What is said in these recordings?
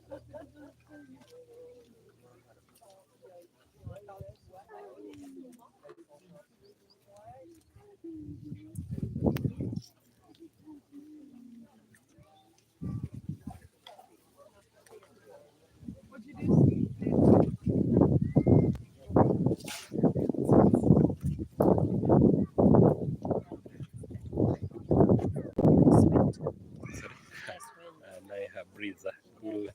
Nice breeze, cool.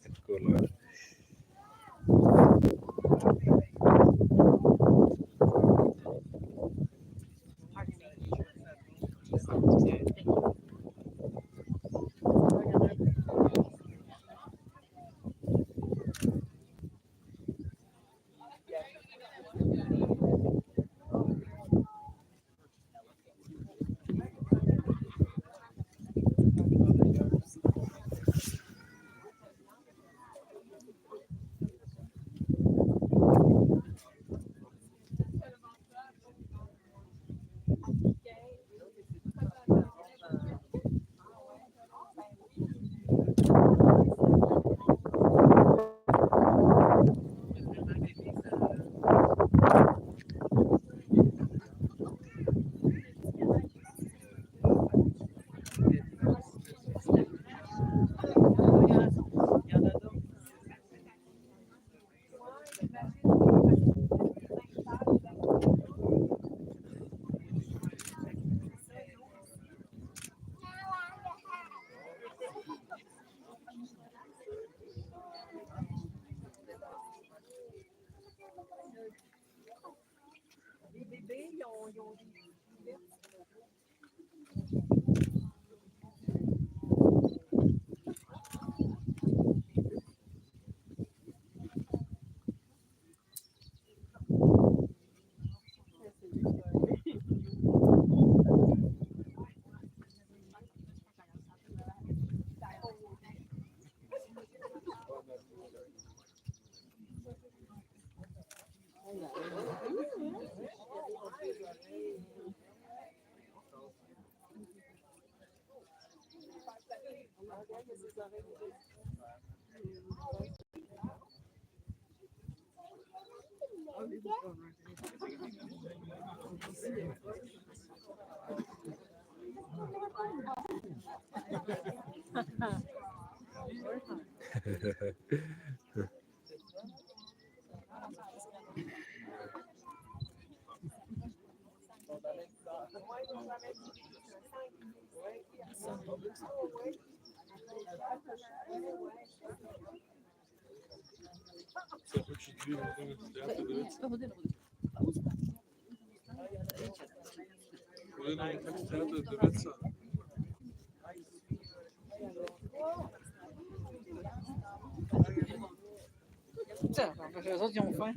Tiens, les autres, ils ont faim.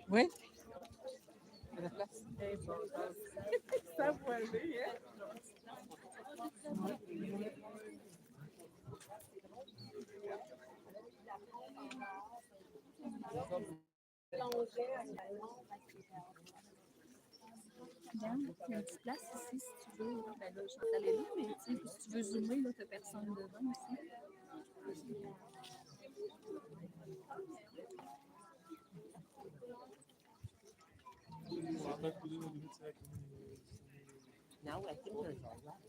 Oui? Il y a la place. Ça va aller, hein? Regarde, il y a une petite place ici si tu veux. Ben là, je vais t'aller là, mais tu sais, si tu veux zoomer, là, t'as personne devant aussi. No, I think there's a lot.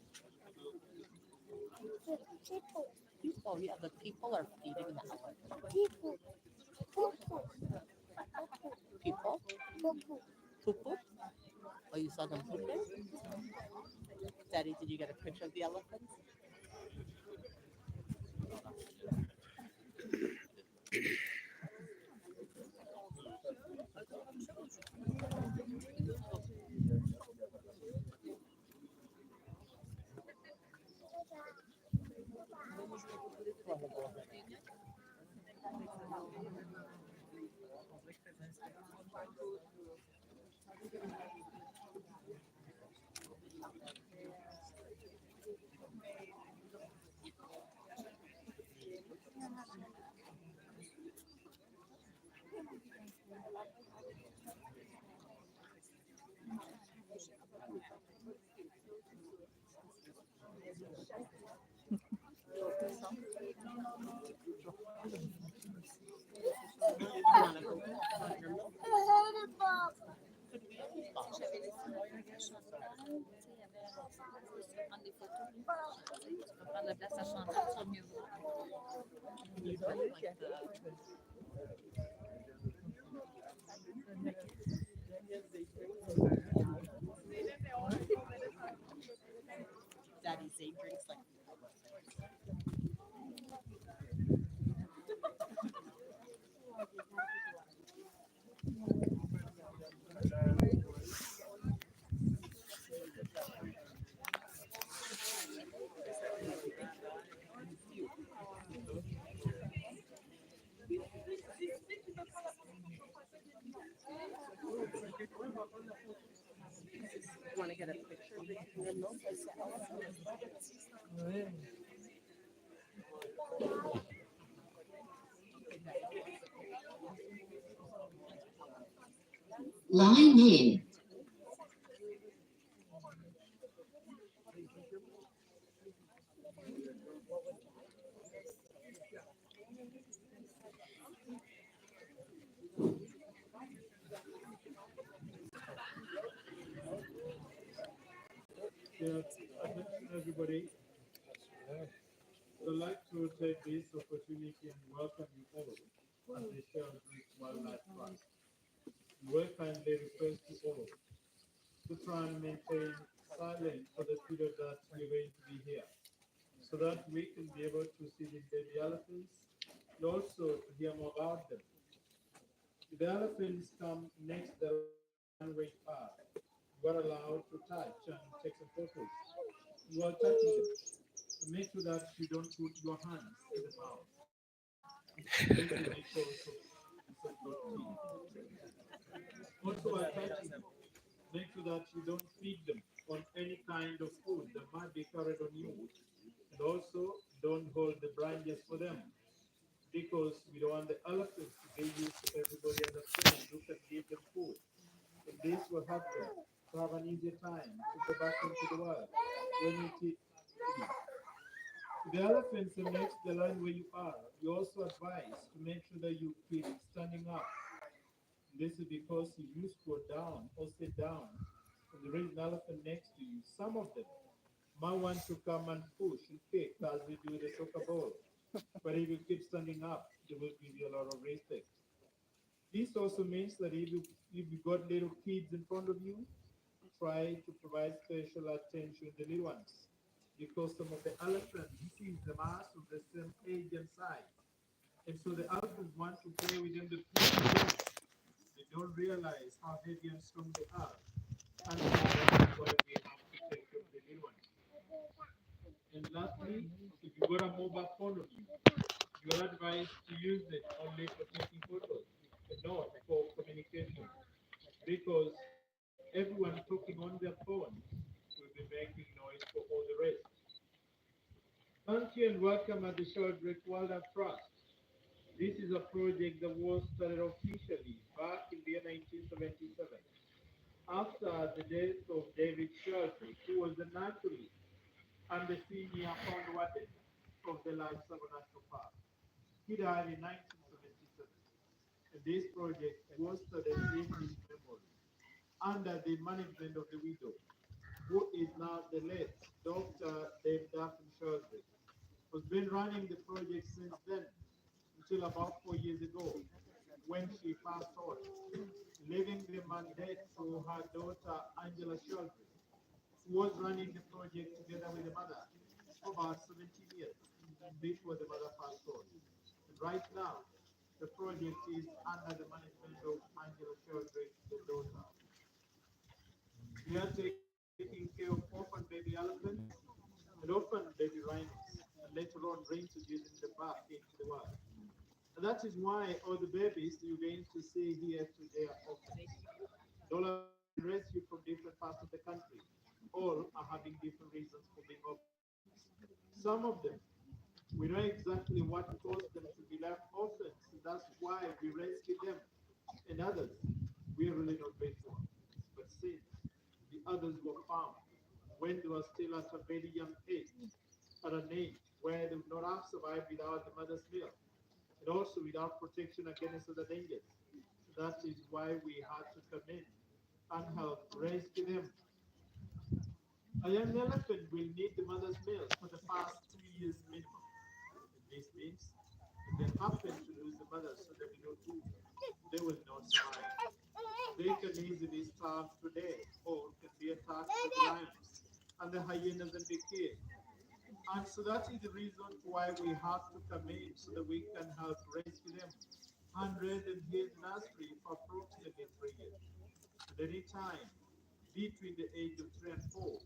People, yeah, the people are feeding the elephant. People? Poo-poo? Oh, you saw them pooping? Daddy, did you get a picture of the elephants? J'avais laissé ma feuille à Chantal, tu sais, il y avait prendre des photos. Tu peux prendre la place à Chantal, tu vas mieux voir. Daddy say drinks like want to get a picture of it. Line in. Yeah, attention everybody. I'd like to take this opportunity and welcome you all at the Sheldrick Wildlife Trust. We will kindly request you all to try and maintain silence for the period that we're going to be here, so that we can be able to see the baby elephants and also to hear more about them. If the elephants come next the runway path, you are allowed to touch and take some photos while touching them. Make sure that you don't put your hands in the mouth. This will make sure some good teeth. Also, while touching them, make sure that you don't feed them on any kind of food that might be carried on you. And also, don't hold the branches for them, because we don't want the elephants to be used to everybody and the friends who can give them food. And this will help them to have an easier time to go back into the world when it is ready. The elephants are next the line where you are. You also advise to make sure that you keep standing up. This is because if you squat down or sit down and there is an elephant next to you, some of them might want to come and push and kick as we do the soccer ball. But if you keep standing up, they will give you a lot of respect. This also means that if you got little kids in front of you, try to provide special attention to the little ones, because some of the elephants see them as of the same age and size. And so the elephants want to play with them, they play with them. They don't realize how heavy and strong they are. And so that's why we have to take care of the little ones. And lastly, if you got a mobile phone of you, you are advised to use it only for taking photos, and not for communication, because everyone talking on their phone will be making noise for all the rest. Thank you and welcome at the Sheldrick Wildlife Trust. This is a project that was started officially back in the year 1977 after the death of David Sheldrick, who was the naturalist and the senior pond warden of the Large Savo National Park. He died in 1977, and this project was started in his memory under the management of the widow, who is now the late Dr. Dave Daphne Sheldrick, who's been running the project since then until about 4 years ago when she passed on, leaving the mandate to her daughter Angela Sheldrick, who was running the project together with the mother for about 17 years before the mother passed on. And right now, the project is under the management of Angela Sheldrick, the daughter. We are taking care of orphan baby elephants and orphan baby rhinos, and later on reintroducing the back into the wild. And that is why all the babies you're going to see here today are orphans. They all have been rescued from different parts of the country. All are having different reasons for being orphans. Some of them, we know exactly what caused them to be left orphans, and that's why we rescued them. And others, we are really not grateful. But since the others were found when they were still at a very young age, at an age where they would not have survived without the mother's milk and also without protection against other dangers. That is why we had to come in and help rescue them. A young elephant will need the mother's milk for the first 2 years minimum. And this means if they happen to lose the mother suddenly no food, they will not survive. They can easily starve to death or can be attacked by the lions and the hyenas and be killed. And so that is the reason why we have to come in so that we can help rescue them and raise them here in the nursery for approximately 3 years. At any time between the age of 3 and 4,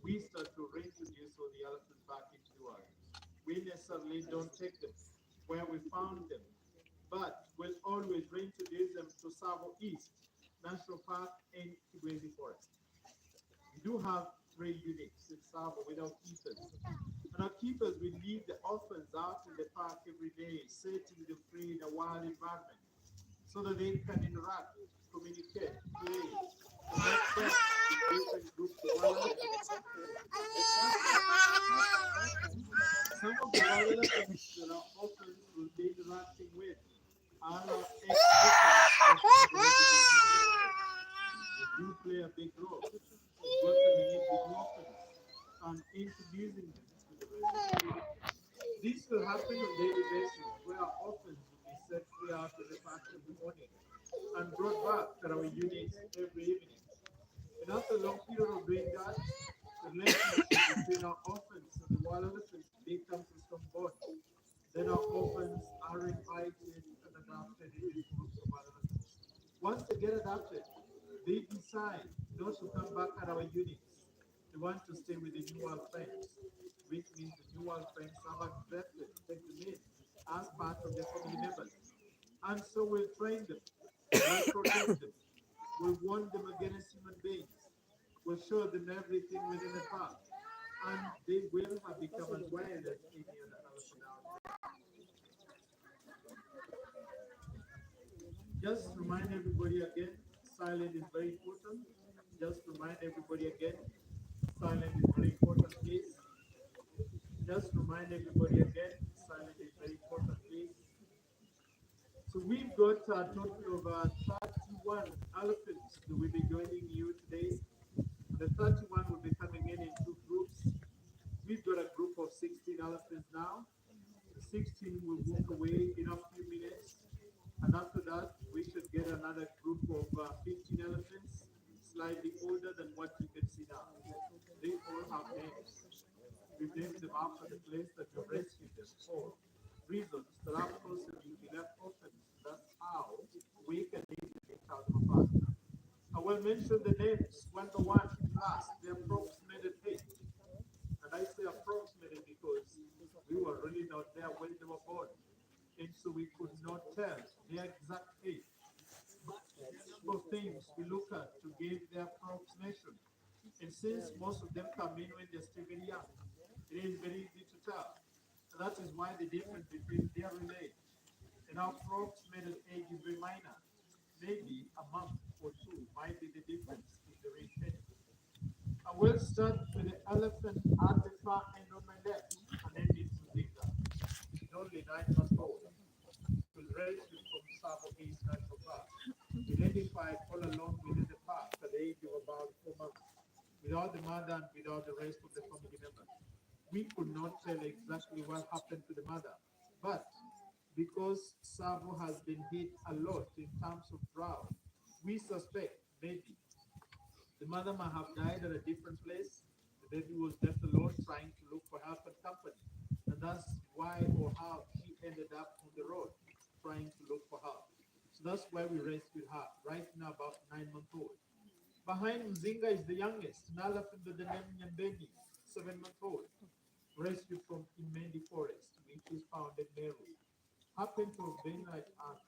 we start to reintroduce all the elephants back into the wild. We necessarily don't take them where we found them, but we'll always reintroduce them to Savo East National Park and Kibwezi Forest. We do have 3 units in Savo with our keepers. And our keepers will leave the orphans out in the park every day, setting them free in a wild environment so that they can interact, communicate, play, connect back with different groups of wild elephants. Some of the wild elephants that our orphans will be interacting with are our ex-orphans of the residential shelter. They do play a big role in welcoming in the orphans and introducing them to the rest of the group. This will happen on a daily basis where our orphans will be set free out of the park every morning and brought back to our units every evening. And after a long period of doing that, the relationship between our orphans and the wild elephants becomes a strong bond. Then our orphans are invited and adopted in these groups of wild elephants. Once they get adopted, they decide not to come back at our units. They want to stay with the new wild friends, which means the new wild friends have accepted to take them in as part of their family members. And so we'll train them, we'll protect them, we'll warn them against human beings, we'll show them everything within the park, and they will have become as wild as any other elephant out there. Just remind everybody again, silence is very important. Just remind everybody again, silence is very important, please. Just remind everybody again, silence is very important, please. So we've got a total of 31 elephants that will be joining you today. And the 31 will be coming in two groups. We've got a group of 16 elephants now. The 16 will walk away in a few minutes. And after that, we should get another group of 15 elephants, slightly older than what you can see now. They all have names. We've named them after the place that we rescued them for reasons that are possibly be left open. That's how we can easily tell them apart. I will mention the names one by one, plus the approximated age. And I say approximated because we were really not there when they were born. And so we could not tell their exact age. But there are a number of things we look at to give their approximation. And since most of them come in when they're still very young, it is very easy to tell. And that is why the difference between their real age and our approximated age is very minor. Maybe a month or two might be the difference if there is any. I will start with the elephant at the far end on my left and then it's Zika. She's only 9 months old. She was rescued from Savo East National Park, identified all along within the park at the age of about 4 months, without the mother and without the rest of the family members. We could not tell exactly what happened to the mother, but because Savo has been hit a lot in terms of drought, we suspect maybe the mother might have died at a different place. The baby was left alone trying to look for help and company. And that's why or how she ended up on the road trying to look for help. So that's why we rescued her, right now about 9 months old. Behind Mzinga is the youngest, Nala from the name Nyambeni, 7 months old, rescued from Imendi Forest, which is found in Meru. Happened to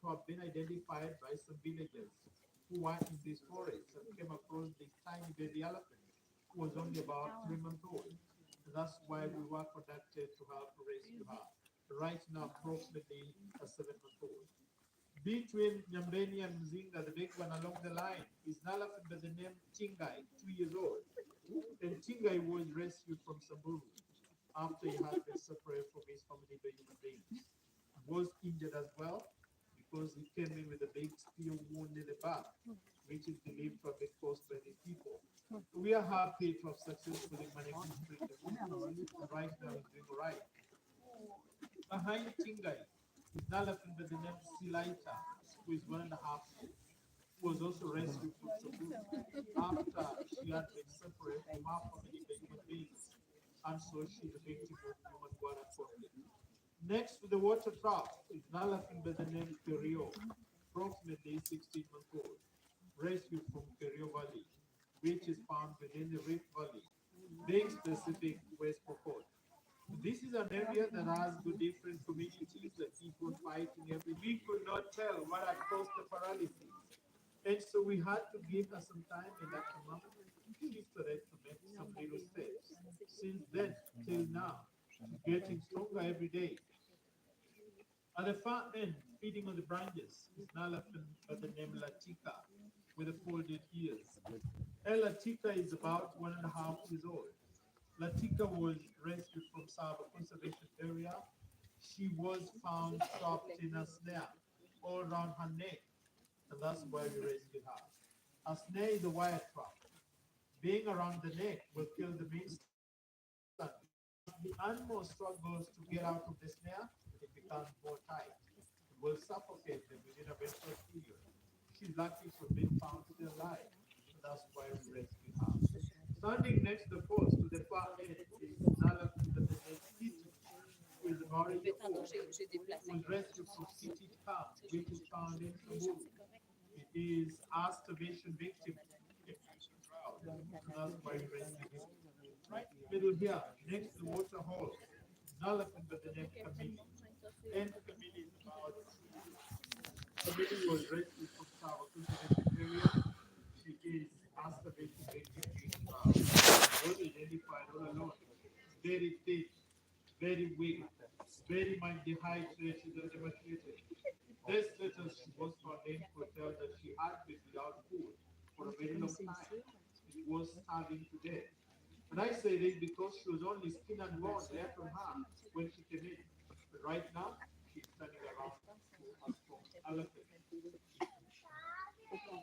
have been identified by some villagers who were in this forest and came across this tiny baby elephant who was only about 3 months old. And that's why we were conducted to help to rescue her. Right now, approximately a 7 month old. Between Nyambeni and Mzinga, the big one along the line, is an elephant by the name Chingai, 2 years old. And Chingai was rescued from Samburu. after he had been separated from his family by human beings. He was injured as well because he came in with a big spear wound in the back, which is believed to have been caused by these people. We are happy to have successfully managed to bring the wound, and right now he's doing all right. Behind Tingai is now left by the name Silaita, who is 1.5 years, who was also rescued from Cebu after she had been separated from her family by human beings, and so she's a victim of human water conflict. Next to the water trout is now left by the name Kerio, approximately 16 months old, rescued from Kerio Valley, which is found within the Rift Valley, being specific West Pokot. This is an area that has good different communities that keep on fighting every. We could not tell what had caused the paralysis. And so we had to give her some time and that mom shifted it to make some little steps. Since then till now, she's getting stronger every day. At the far end, feeding on the branches, is now left by the name Latika with the folded ears. And Latika is about 1.5 years old. Latika was rescued from Saba Conservation Area. She was found trapped in a snare all around her neck, and that's why we rescued her. A snare is a wire trap. Being around the neck will kill the main stand. As the animal struggles to get out of the snare, it becomes more tight. It will suffocate them within a very short period. She's lucky to have been found still alive, so that's why we rescued her. Standing next to the post to the far end is Nala the City, who is about a year old, who was rescued from City Camp, which is found in Samburu. It is our starvation victim. That's why we rescued it. Right in the middle here, next to the water hole, Nala the name Camille. And Camille is about Camille was rescued from Sava conservation area. She is our starvation victim being drowned. Was identified all alone. Very thin, very weak, very much dehydrated and emaciated. This letter she was found in hotel that she had been without food for a very long time. It was starving to death. And I say this because she was only skin and bone left on her when she came in. But right now, she's turning around to a strong elephant.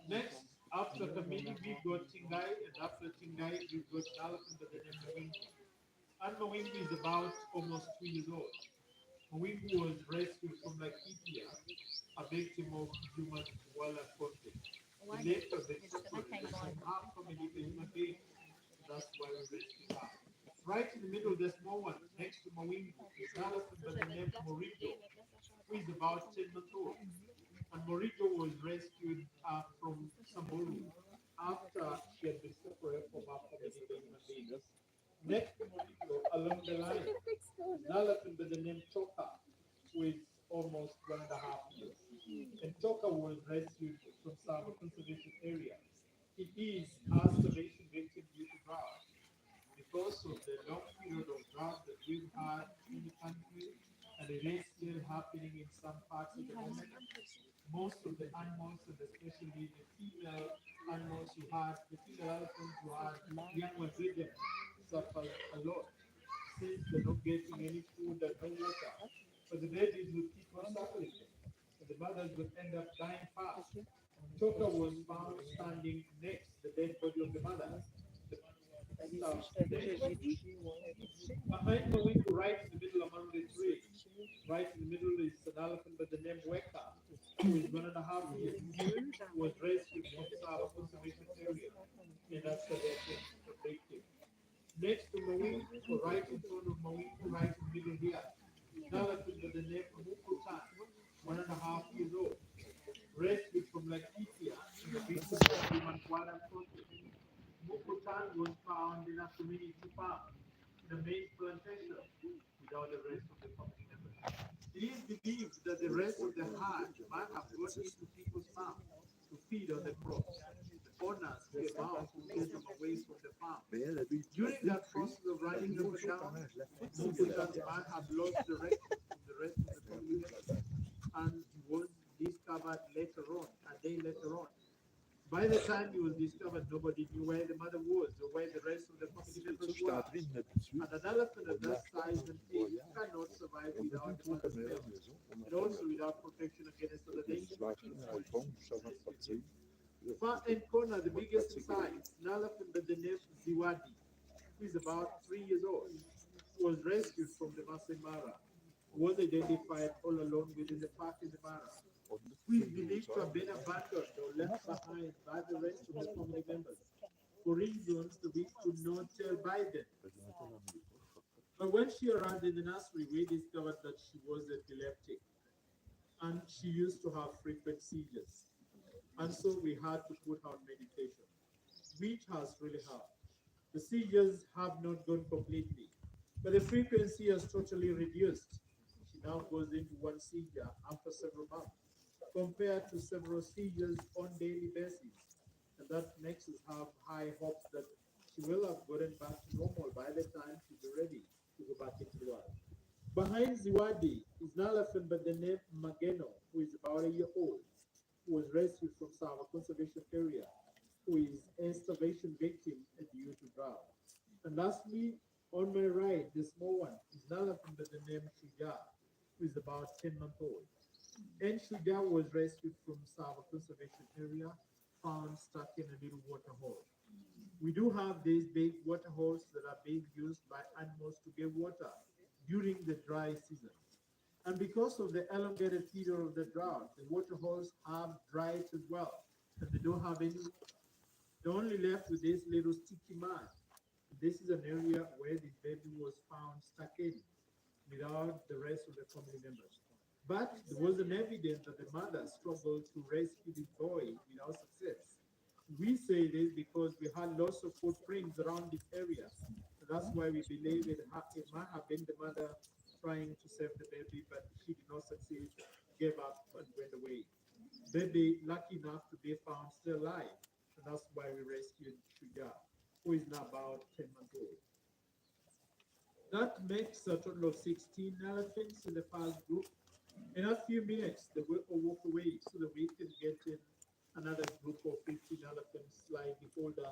Next, after Kamini, we got Tingai, and after Tingai, we got an elephant by the name Mawimbi. And Mawimbi is about almost 3 years old. Mawimbi was rescued from Laikipia, a victim of human wildlife conflict. The later been separated from her family by human beings. That's why we rescued her. Right in the middle, the small one, next to Mawimbi, is an elephant by the name Morijo, who is about 10 months old. And Morijo was rescued from Samburu after she had been separated from her family by human beings. Next to Morijo, along the line, is an elephant by the name Toka, who is almost 1.5 years. And Toka was rescued from Saba Conservation Area. It is a starvation victim due to drought because of the long period of drought that we've had in the country, and it is still happening in some parts at the moment. Most of the animals, and especially the female animals who had, the female elephants who had young ones with them, suffer a lot since they're not getting any food and no water. So the babies will keep on suffering, and the mothers will end up dying fast. Toka was found standing next to the dead body of the mother. The mother is dead. Behind the window, right in the middle among the trees, right in the middle is an elephant by the name Weka, who is 1.5 years, was rescued from Saba Conservation Area and after that victim. Next to Mawingu, right in front of Mawingu, right in the middle here, is an elephant by the name Mukutan, 1.5 years old, rescued from Laikipia and the victim of human wildlife conflict. Mukutan was found in a community farm in a maize plantation without the rest of the family members. It is believed that the rest of the herd might have got into people's farms to feed on the crops. The owners came out to get them away from the farm. During that process of running them down, Mukutan might have lost direction from the rest of the family members and was discovered later on, a day later on. By the time he was discovered, nobody knew where the mother was or where the rest of the family Ça, members j'étais en were. train de mettre tout de suite. And an elephant On of that marche pas size comme and un age voyage. cannot survive On veut without plus the trop mother's caméra à milk, la maison. On and entend also la... without protection against other Je dangers. vais acheter un iPhone juste avant de partir. Là, Far c'est and corner, the pas biggest in pratique. size, an elephant by the name Ziwadi, who is about 3 years old, was rescued from the Masai Mara, was identified all alone within the park in the Mara, On who is est believed to have been abandoned or left behind by the rest of the family members for reasons that we could not tell by them. But when she arrived in the nursery, we discovered that she was epileptic and she used to have frequent seizures. And so we had to put her on medication, which has really helped. The seizures have not gone completely, but the frequency has totally reduced. She now goes into one seizure after several months, compared to several seizures on daily basis. And that makes us have high hopes that she will have gotten back to normal by the time she'll be ready to go back into the world. Behind Ziwadi is an elephant by the name Mageno, who is about a year old, who was rescued from Sava Conservation Area, who is a starvation victim due to drought. And lastly, on my right, the small one is an elephant by the name Shuja, who is about 10 months old. And Shuja was rescued from Sava Conservation Area, found stuck in a little water hole. We do have these big water holes that are being used by animals to get water during the dry season. And because of the elongated period of the drought, the water holes have dried as well, and they don't have any water. They're only left with this little sticky mud. This is an area where this baby was found stuck in without the rest of the family members. But there was an evidence that the mother struggled to rescue the boy without success. We say this because we had lots of footprints around this area. So that's why we believe it might have been the mother trying to save the baby, but she did not succeed, gave up, and went away. Baby, lucky enough to be found still alive. And that's why we rescued Shuja, who is now about 10 months old. That makes a total of 16 elephants in the first group. In a few minutes, they will all walk away so that we can get in another group of 15 elephants slightly older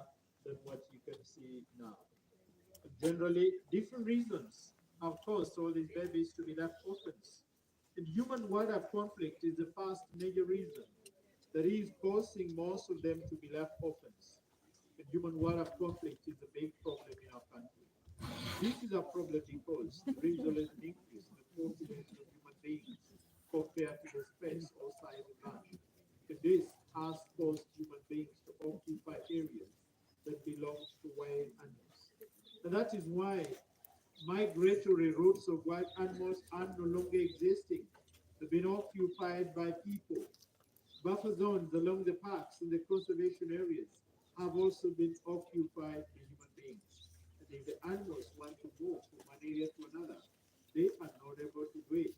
than what you can see now. Generally, different reasons have caused all these babies to be left orphans. And human wildlife conflict is the first major reason that is causing most of them to be left orphans. And human wildlife conflict is a big problem in our country. This is a problem because there is always an increase in the population of human beings compared to the space or size of land. And this has caused human beings to occupy areas that belong to wild animals. And that is why migratory routes of wild animals are no longer existing. They've been occupied by people. Buffer zones along the parks and the conservation areas have also been occupied by human beings. And if the animals want to move from one area to another, they are not able to do it.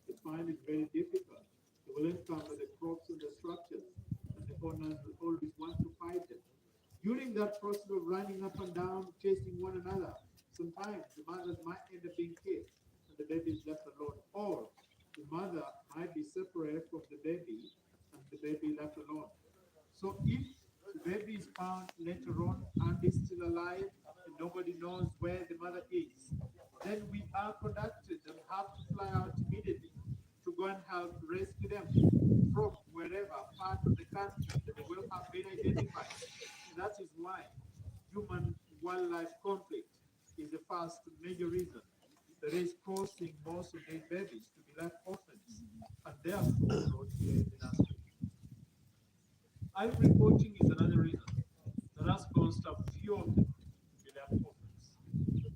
They find it very difficult. They will encounter the crops and the structures, and the owners will always want to fight them. During that process of running up and down, chasing one another, sometimes the mothers might end up being killed and the baby is left alone. Or the mother might be separated from the baby and the baby left alone. So if the baby is found later on and is still alive and nobody knows where the mother is, then we are conducted and have to fly out immediately to go and help rescue them from wherever part of the country that they will have been identified. And that is why human wildlife conflict is the first major reason that is causing most of these babies to be left orphans and therefore brought here in the nursery. Ivory poaching is another reason that has caused a few of them to be left orphans.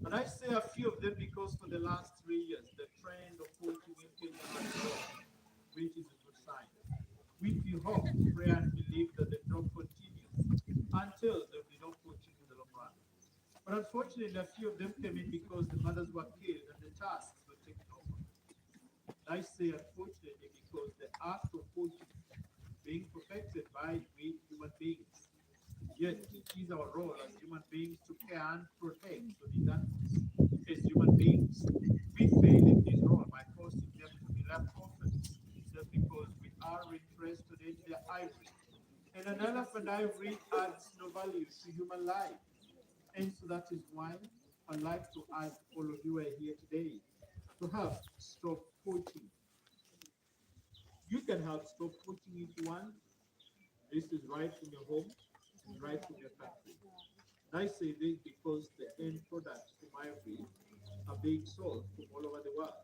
And I say a few of them because for the last 3 years, the trend of poaching in Kenya has dropped, which is a good sign. We hope, pray, and believe that the drop continues until there will be no poaching in the long run. But unfortunately, a few of them came in because the mothers were killed and the tasks were taken over. I say unfortunately because the act of poaching is being perfected by we human beings. Yet it is our role as human beings to care and protect these animals. As human beings, we fail in this role by causing them to be left orphans just because we are interested in their ivory. And an elephant ivory adds no value to human life. And so that is why I'd like to ask all of you who are here today to help stop poaching. You can help stop poaching if you want. This is right from your home and right from your country. And I say this because the end products from ivory are being sold from all over the world.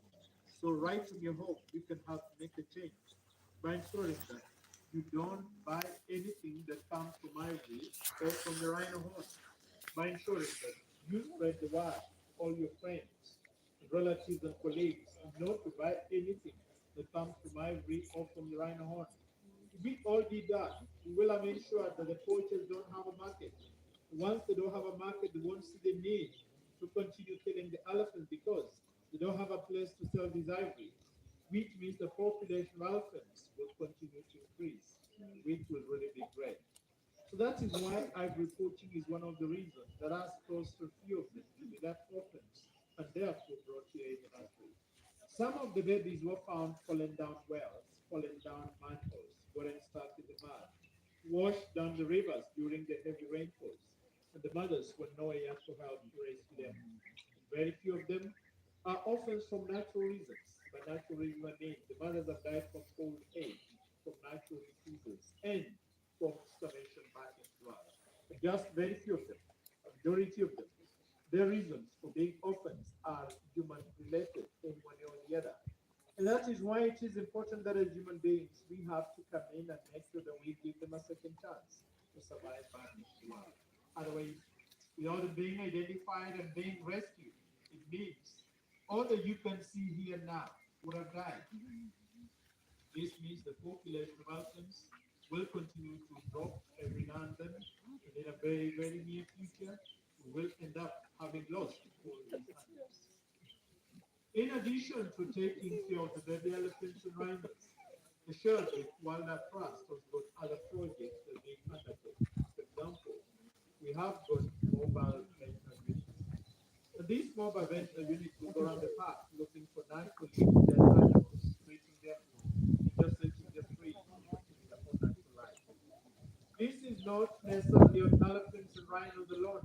So right from your home, you can help make a change by ensuring that you don't buy anything that comes from ivory or from the rhino horn. By ensuring that you spread the word to all your friends, relatives, and colleagues not to buy anything that comes from ivory or from the rhino horn. If we all did that, we will have ensured that the poachers don't have a market. Once they don't have a market, they won't see the need to continue killing the elephants because they don't have a place to sell this ivory, which means the population of elephants will continue to increase, which will really be great. So that is why ivory poaching is one of the reasons that has caused a few of them to be left orphans and therefore brought here in the country. Some of the babies were found falling down wells, falling down manholes, getting stuck in the mud, washed down the rivers during the heavy rainfalls, and the mothers were nowhere to help to rescue them. Very few of them are orphans from natural reasons. By natural reasons, I mean the mothers have died from old age, from natural diseases, and from starvation back in blood. But just very few of them, a majority of them, their reasons for being orphans are human related in one way or the other. And that is why it is important that as human beings, we have to come in and make sure that we give them a second chance to survive back in the world. Otherwise, without it being identified and being rescued, it means all that you can see here now would have died. This means the population of elephants will continue to drop every now and then, and in a very, very near future, we will end up having lost all these animals. In addition to taking care of the baby elephants and rhinos, the Sheldrick Wildlife Trust has got other projects that are being undertaken. For example, we have got mobile maintenance units. And these mobile venture units will go around the park looking for naturally dead animals, treating them, and just letting them free to continue their own natural life. This is not necessarily on elephants and rhinos alone.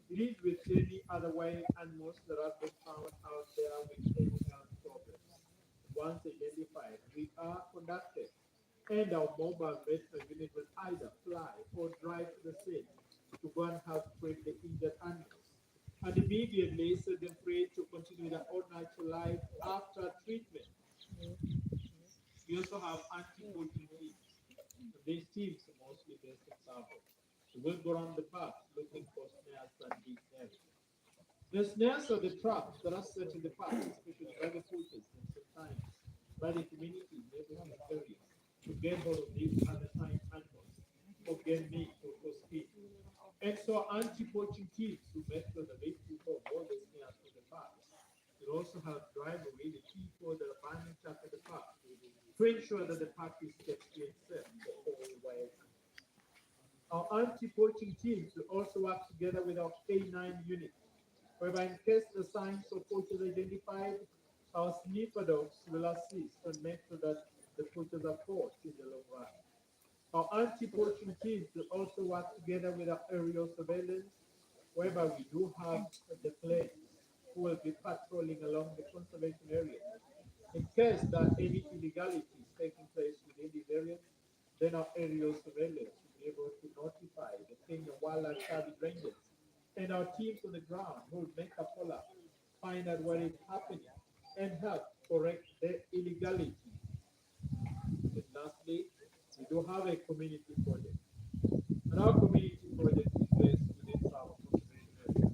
It is with any other wild animals that have been found out there with any health problems. Once identified, we are conducted, and our mobile veterinary unit will either fly or drive to the scene to go and help treat the injured animals and immediately set them free to continue their own natural life after treatment. We also have anti-poaching teams. And these teams are mostly based in Savo. They will go around the park looking for snares and big snares. The snares are the traps that are set in the park, especially by the poachers and sometimes by the community neighboring areas to get hold of these unassigned animals for game meat or for speed. And so anti-poaching teams to make sure that they keep all the snares from the parks. It also helps drive away the people that are banning stuff at the park to ensure that the park is kept clean and safe for all wild animals. Our anti-poaching teams will also work together with our K9 unit, whereby in case the signs of poachers identified, our sniffer dogs will assist and make sure that the poachers are caught in the long run. Our anti-poaching teams will also work together with our aerial surveillance, whereby we do have the planes who will be patrolling along the conservation areas. In case that any illegality is taking place within these areas, then our aerial surveillance will be able to notify the Kenya Wildlife Service Rangers and our teams on the ground who will make a follow-up, find out what is happening, and help correct the illegality. And lastly, we do have a community project. And our community project is based within our conservation area.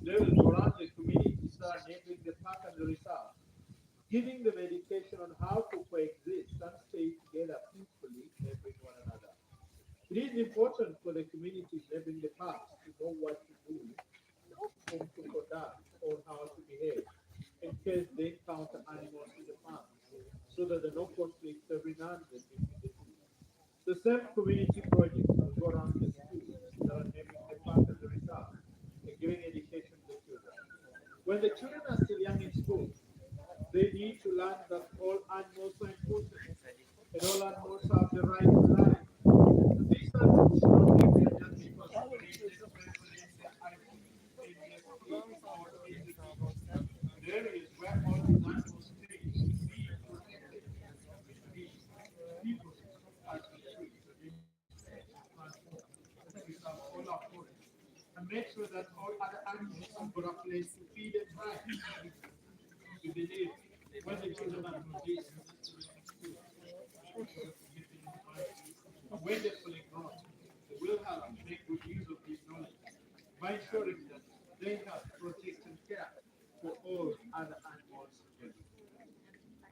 They will go around the communities that are neighboring the park and the reserve, giving them education on how to coexist and stay together peacefully, neighboring one another. It is important for the communities neighboring the parks to know what to do, whom to conduct, or how to behave in case they encounter animals in the park, so that there are no conflicts every now and then between the two. The same community project will go around the schools that are neighboring the park and the reserve and giving education to the children. When the children are still young in school, they need to learn that all animals are important and all animals have the right to life. This and make sure that all other animals have got a place to feed and hide. We believe when the children are released, and when they're fully grown, they will have to make good use of this knowledge by ensuring that they have protect and care for all other animals together.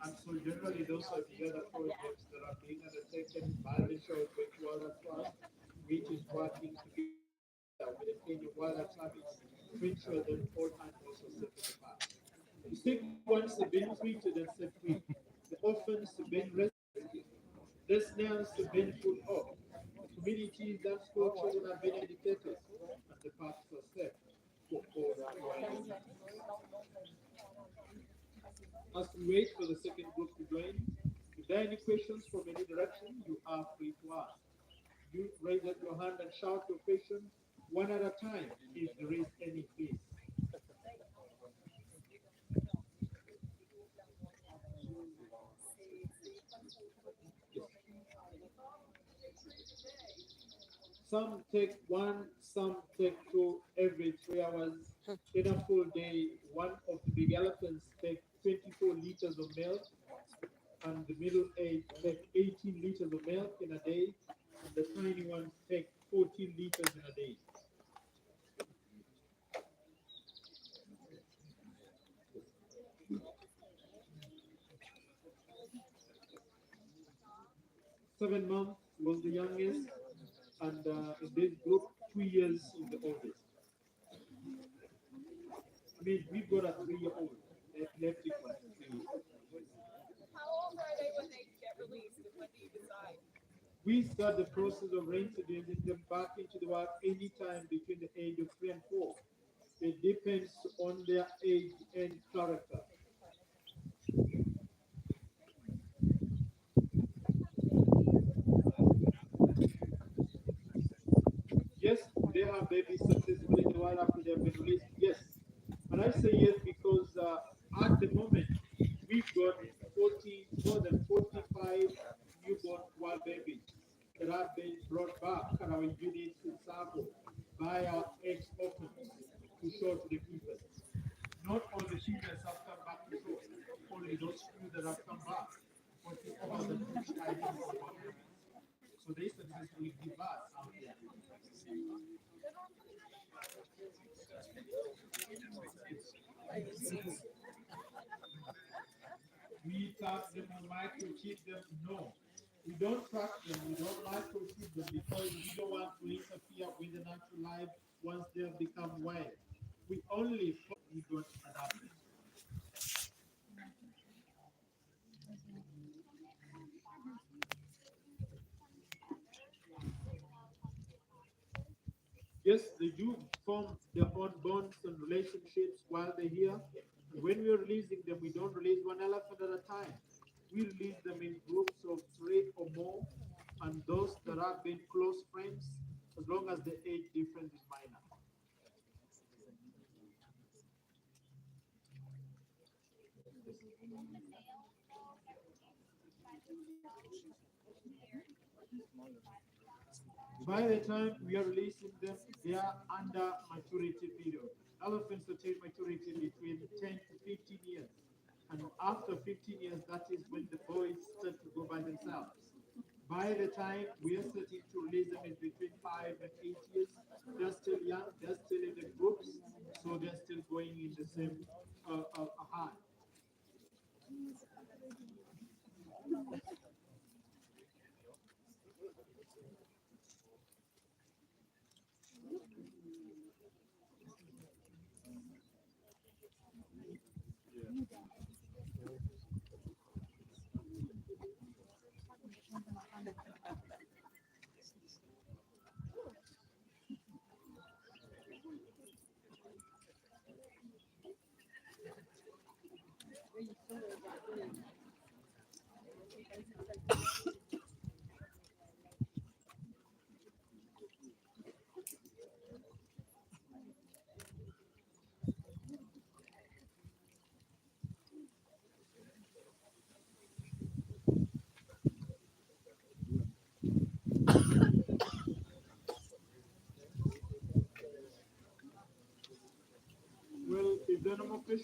And so generally those are the other projects that are being undertaken by the Sheldrick Wildlife Trust, which is working together with the Kenya Wildlife Service to ensure that all animals are safe in the park. The sick ones have been treated and set free. The orphans have been rescued. The snails have been put off. The communities and school children have been educated. And the parks are safe for all wild. As we wait for the second group to join, if there are any questions from any direction, you are free to ask. You raise up your hand and shout your question one at a time if there is any, please. Some take one, some take two every 3 hours. In a full day, one of the big elephants take 24 liters of milk, and the middle age take 18 liters of milk in a day, and the tiny ones take 14 liters in a day. 7 months was the youngest, and in this group, 2 years is the oldest. I mean, we've got a 3-year-old epileptic one. How old are they when they get released and when do you decide? We start the process of reintroducing them back into the wild anytime between the age of 3 and 4. It depends on their age and character. Yes, they have babies successfully in the wild after they have been released. Yes. And I say yes because at the moment we've got 40, more than 45 newborn wild babies that have been brought back at our units in Savo by our ex-orphans to show to the keepers. Not all the females have come back to show, only those few that have come back. But all of them identified babies. So they successfully give us out there. We tap them or microchip them? No. We don't track them, we don't microchip them because we don't want to interfere with the natural life once they have become wild. We only we don't adapt them. Yes, they do form their own bonds and relationships while they're here. And when we're releasing them, we don't release one elephant at a time. We release them in groups of 3 or more, and those that have been close friends, as long as the age difference is minor. By the time we are releasing them, they are under maturity period. Elephants attain maturity between 10 to 15 years. And after 15 years, that is when the boys start to go by themselves. By the time we are starting to release them is between 5 and 8 years. They're still young, they're still in the groups, so they're still going in the same high.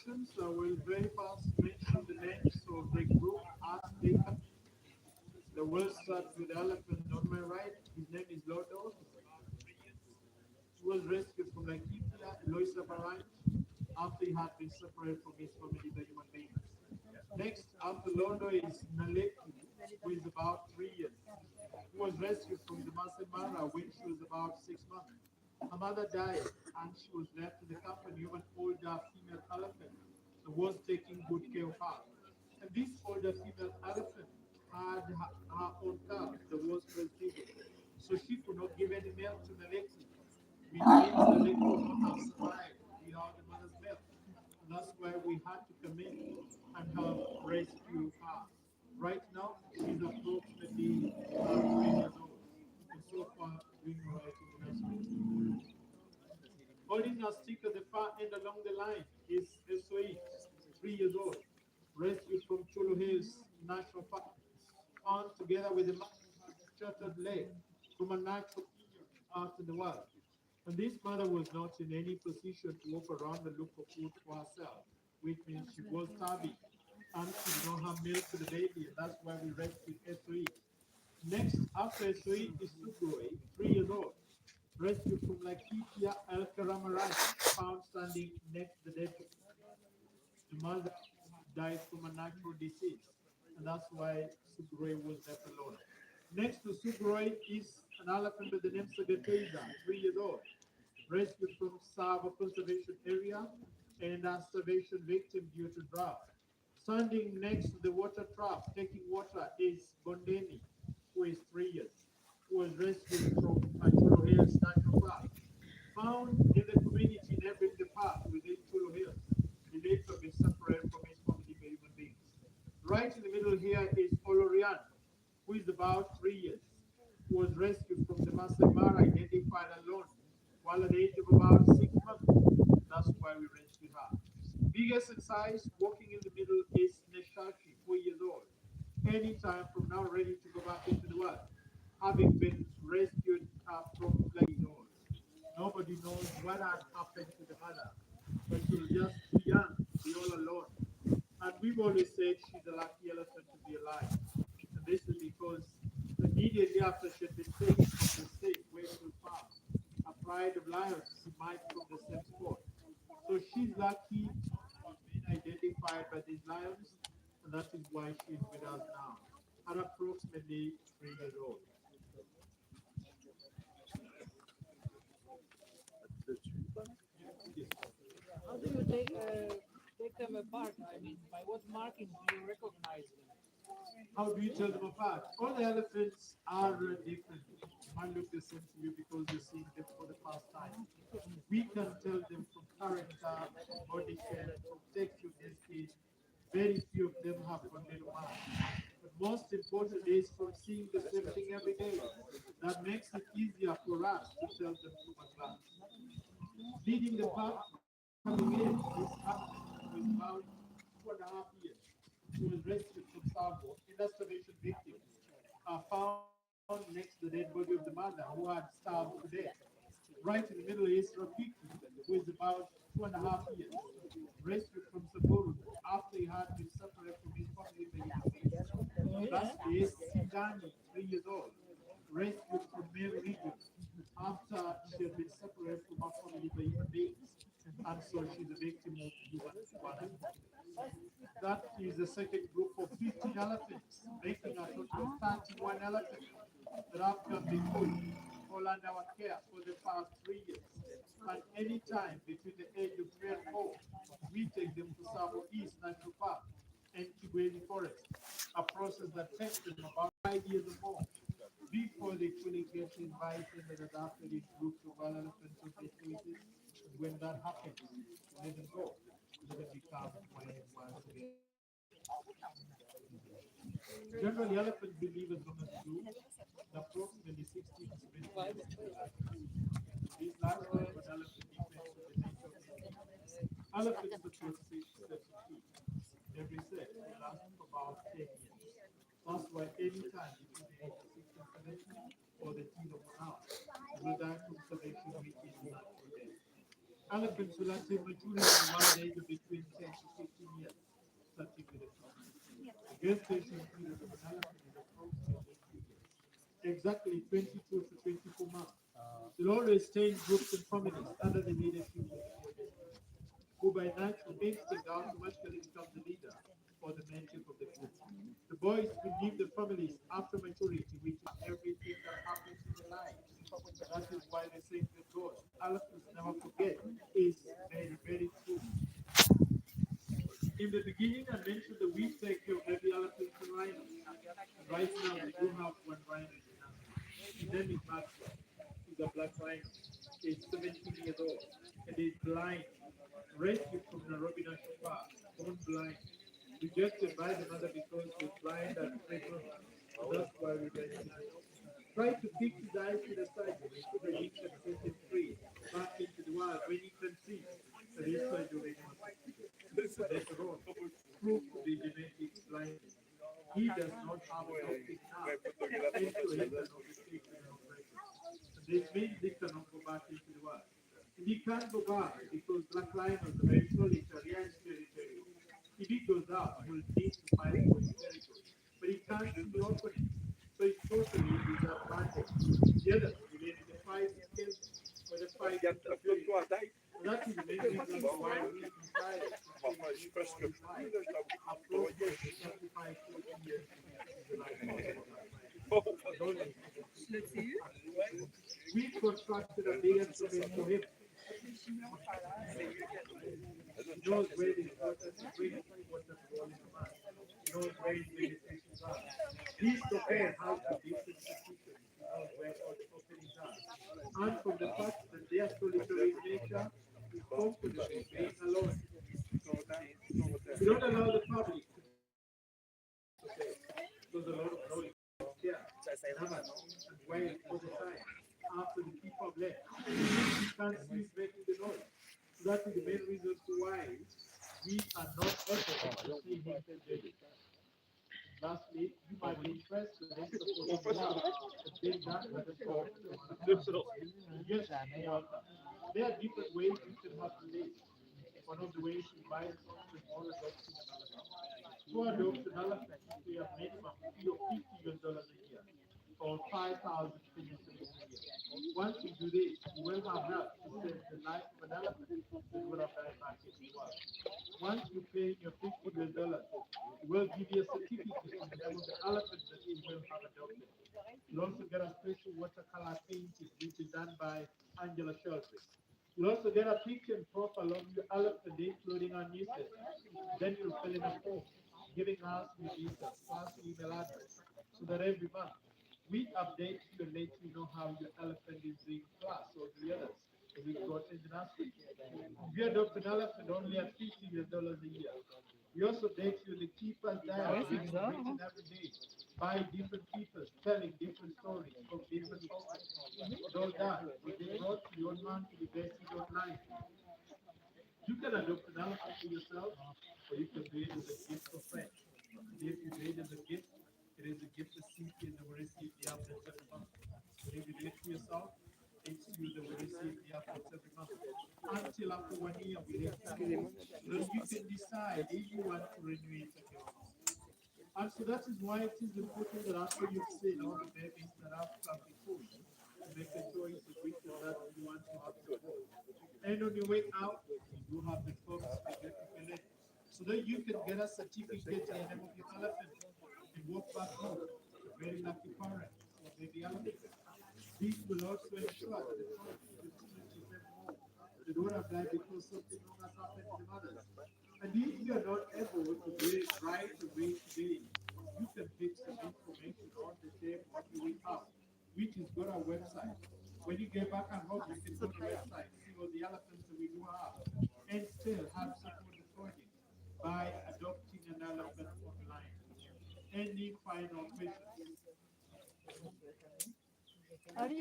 observations, I will very fast mention the names of the group as they come. The word starts with elephant on my right. His name is Lodo. He was rescued from Laikipia, Loisa Barang, after he had been separated from his family by human beings. Next, after Lodo is Naleki, who is about 3 years. He was rescued from the Masai Mara when she was about 6 months. Her mother died and she was left in the company of an older female elephant that was taking good care of her. And this older female elephant had her own calf that was breastfeeding. So she could not give any milk to Naleki, which means Naleki would not have survived without the mother's milk. And that's why we had to come in and help rescue her. Right now, she's approximately 3 years old. And so far, doing all right in the rescue. Holding a stick at the far end along the line is SOE, 3 years old, rescued from Chulu Hills National Park, found together with a shattered leg from a natural out in the wild. And this mother was not in any position to walk around and look for food for herself, which means she was starving and she did not have milk for the baby, and that's why we rescued SOE. Next, after SOE is Sugoi, 3 years old, rescued from Laikipia El Karamarai, found standing next to the dead. The mother died from a natural disease, and that's why Sugoi was left alone. Next to Sugoi is an elephant by the name Sagateza, 3 years old, rescued from Sava Conservation Area and a starvation victim due to drought. Standing next to the water trough, taking water, is Bondeni, who is 3 years, who was rescued from Cholo Hills National Park. Found in the community neighboring the park within Cholo Hills, he later been separated from his family by human beings. Right in the middle here is Olorian, who is about 3 years, who was rescued from the Masai Mara, identified alone, while at the age of about 6 months. That's why we rescued her. Biggest in size, walking in the middle, is Neshashi, 4 years old. Anytime from now, ready to go back into the world, having been rescued from like old. Nobody knows what had happened to the mother, but she was just too young to be all alone. And we've always said she's a lucky elephant to be alive. And this is because immediately after she had been taken from the state where she was found, a pride of lions emerged from the same spot. So she's lucky to have been identified by these lions, and that is why she's with us now, at approximately 3 years old. Yes. How do you take them apart? I mean, by what markings do you recognize them? How do you tell them apart? All the elephants are different. They might look the same to you because you're seeing them for the first time. We can tell them from character, from body shape, from texture in this case. Very few of them have one little mark. But most important is from seeing the same thing every day. That makes it easier for us to tell them from a glance. Leading the pack coming in is Hamlet, who is about 2.5 years. He was rescued from Savo, in that starvation victim, found next to the dead body of the mother who had starved to death. Right in the middle is Rafiki, who is about 2.5 years, rescued from Saburu after he had been separated from his family by human beings. Last is Sindani, 3 years old, rescued from Meru region after she had been separated from her family by human beings. And so she's a victim of human violence. That is the second group of 15 elephants, making a total of 31 elephants that have come before you, all under our care for the past 3 years. And any time between the age of 3 and 4, we take them to Savo East National Park and Kibwezi Forest, a process that takes them about 5 years or more before they fully get invited and adopted in groups of wild elephants of their choices. And when that happens, let them go. Let them become one and one together. Generally, elephants believe as long as you, approximately 60 to 70 years. These last one elephant depends on the nature of the animal. Elephants support 6 sets of teeth. Every set lasts for about 10 years. That's why anytime between the age of 6 and 7 or the teeth of an out, you will die from starvation, which is natural death. Elephants will achieve maturity in one age of between 10 to 15 years, starting with the female. The gestation period of an elephant is approximately 2 years, exactly 22 to 24 months. They'll always stay in groups and families under the leadership of the oldest, who by natural instinct automatically becomes the leader or the mentor of the group. The boys will leave the families after maturity, which is everything that happens in their lives. That is why they say that God, elephants never forget, is very, very true. In the beginning, I mentioned that we take care of every elephant and rhino. And right now, we do have one rhino in the nursery. His name is Maxwell. He's a black rhino. He's 17 years old and he's blind. Rescued from Nairobi National Park, born blind. Rejected by the mother because he was blind at pregnant. So that's why we rescued him. Try to fix his eyes to the side so that he can set him free back into the wild when he can see. So this surgery was later on proved to be genetic blindness. He does not have an optic nerve, and so he cannot escape an operation. So this means he cannot go back into the wild. And he can't go back because black rhinos are very solitary and territorial. If he goes out, he will need to fight for his territory. But he can't see the opening. So it's totally disadvantage. The others relate to the fight skills or the fight interference. So that is the main reason why we decided to take this for his life. Approximately 35, 40 years is the lifespan of black rhino. We constructed a big instrument for him. He knows where the important to bring important role in the man. He knows where his limitations are. He's prepared how to different positions. He knows where all the openings are. And from the fact that they are solitary in nature, he's comfortable being alone. We don't allow the public to say, because a lot of noise here, numbers, and wait for the time after the people have left. We can't cease making the noise. So that is the main reason why we are not able to see him today. Lastly, you might be impressed with this support has been done by the sport. Yes, there are different ways you can have to live. One of the ways you buy something or adopting an elephant. To adopt an elephant, you pay a minimum fee of $50 a year or 5,000 Kenyan shillings a year. Once you do this, you will have help to save the life of an elephant that would have died back in the wild. Once you pay your $50, we'll give you a certificate in the name of the elephant that you will have adopted. You'll also get a special watercolor painting, which is done by Angela Sheldrick. You'll also get a picture and profile of your elephant, including our newsletter. Then you'll fill in a form, giving us your details, plus email address, so that every month we update you and let you know how your elephant is doing plus or the others that we've got in the nursery. If you adopt an elephant only at $50 a year, we also date you the keeper's diary written every day by different people telling different stories from different authors. With all that, we get brought to your man to be vested online. You can adopt an elephant for yourself, or you can do it as a gift for friends. And if you do it as a gift, it is a gift the recipient that will receive the updates every month. But if you do it for yourself, it's you that will receive the updates every month. Until after 1 year, we let you know. So you can decide if you want to renew it at your own. And so that is why it is important that after you've seen all the babies that have come before you, to make a choice of which is that you want to have to go. And on your way out, you do have the forms to get to fill in. So that you can get a certificate in the name of your elephant and walk back home, a very lucky parent or baby elephant. This will also ensure that the child continues to live more. They don't have died because something wrong has happened to the mothers. And if you are not able to do it right away today, you can pick some information on the same on your way out, which is go to our website. When you get back at home, you can go to the website, see all the elephants that we do have, and still have support the project by adopting an elephant online. Any final questions? How do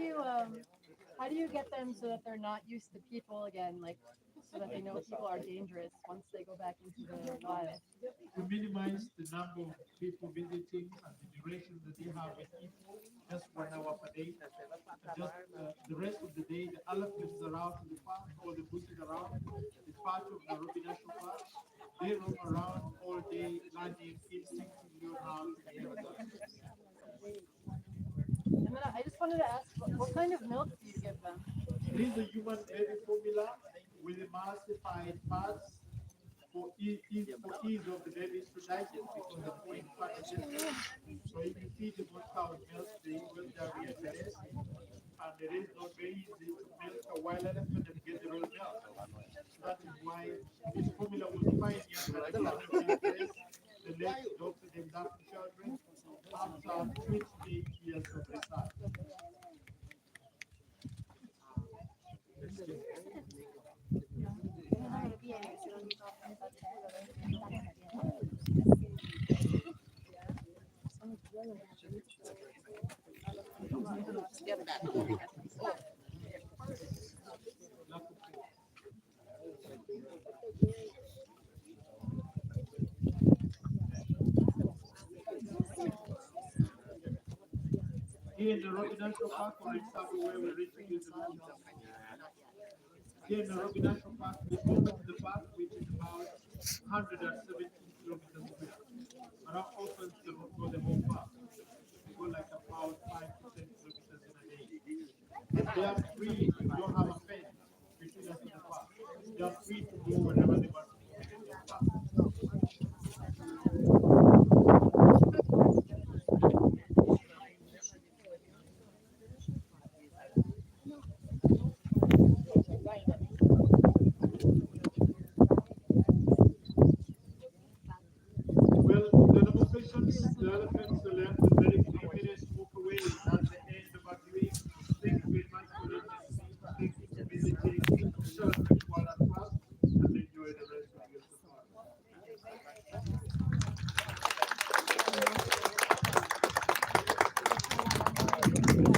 you get them so that they're not used to people again? Like so that they know people are dangerous once they go back into the wild. To minimize the number of people visiting and the duration that they have with people, just 1 hour per day. And just the rest of the day, the elephants are out in the park, all the bushes around. It's part of Nairobi National Park. They roam around all day, learning instinctively on how to behave. And then I just wanted to ask, what kind of milk do you give them? This is a human baby formula with emulsified fats for ease of the babies to digest because the food fat is different. So if you feed them on cow's milk, they will diarrhea the rest. And it is not very easy to milk a wild elephant and get the real milk. So that is why this formula was pioneered by the government of the late Dr. Sheldrick after 28 years of research. Get it back. Here in the Nairobi National Park, for example, where we reintroduce the animals. Here in the Nairobi National Park, we open the park, which is about 117 kilometers square. Around opens for the whole park. We go like about 5 to 10 kilometers in a day. They are free, we don't have a fence between us and the park. They are free to go wherever they want to go in the park. Well, the demonstrations, the elephants